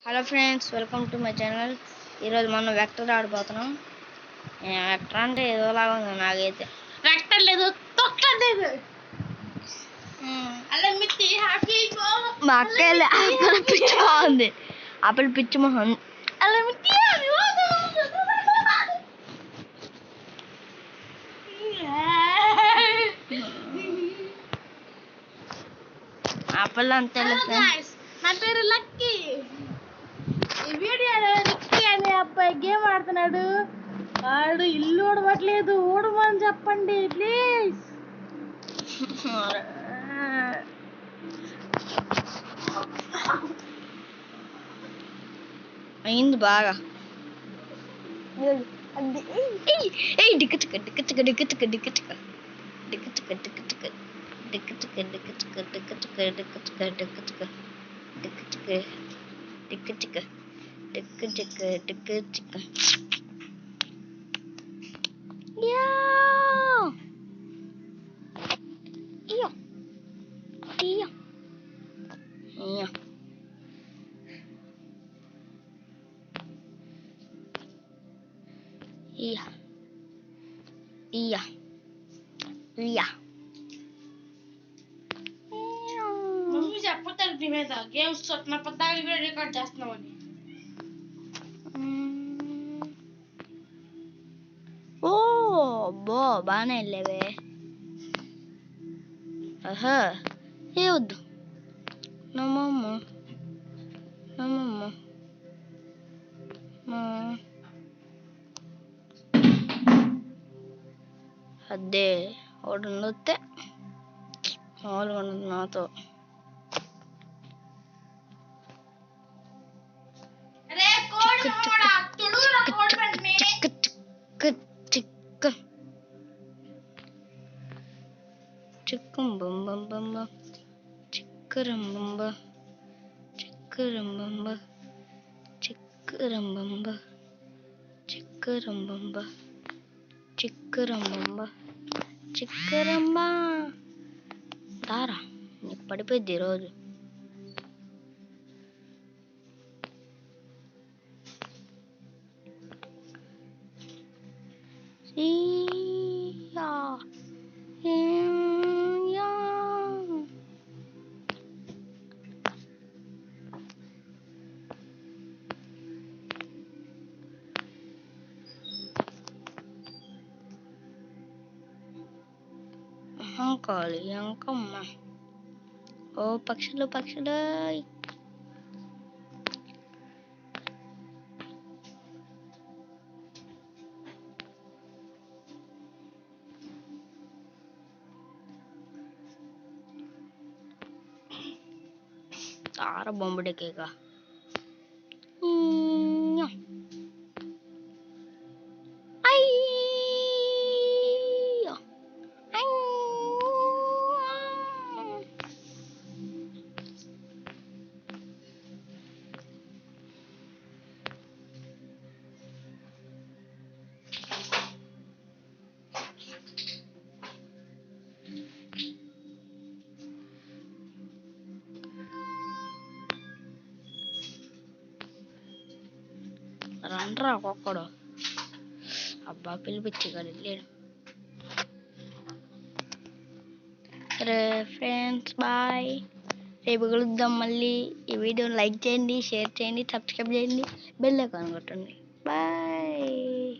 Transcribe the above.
Hello friends, welcome to my channel. ఈరోజు మనం vector ఆడిపోతున్నాం. Vector అంటే ఏదోలాగా ఉంది నాకైతే. వెక్టర్ లేదు, తొక్కర్ లేదు. మా అక్క ఆపిల్ పిచ్చి బాగుంది. ఆపిల్ పిచ్చి మొహం. ఆపిల్ అంతే. నా పేరు లక్కీ. ఈ వీడియోలో లక్కీ అనే అబ్బాయి గేమ్ ఆడుతున్నాడు. వాడు ఇల్లు ఊడవట్లేదు, ఊడమని చెప్పండి ప్లీజ్. అయింది బాగా. మమ్మీ చెప్పతారు నీ మీద గేమ్స్ నా పద్దాక వీడియో రికార్డ్ చేస్తున్నామని. ఓ బో బాగానే వెళ్ళేవే. ఆహా ఏ వద్దు నమ్మమ్మ అదే ఒకటి ఉండొస్తే మామూలుగా ఉండదు నాతో. చిక్కం బొంబం బొంబ చిక్కరం బొంబ చిక్కరం బొంబ చిక్కరం బొంబ చిక్కరం బొంబ చిక్కరం బొంబ చిక్కరంబా దారా నీకు పడిపోయింది ఈరోజు. కావాలి అంకమ్మ. ఓ పక్షులు పక్షులు తార బొమ్మడికేగా. రండ్రా ఒక్కొక్కడు. అబ్బా పిలిపించగలి లేడు. సరే ఫ్రెండ్స్, బాయ్. రేపు కలుద్దాం మళ్ళీ. ఈ వీడియోని లైక్ చేయండి, షేర్ చేయండి, సబ్స్క్రైబ్ చేయండి, బెల్ ఐకాన్ కొట్టండి. బాయ్.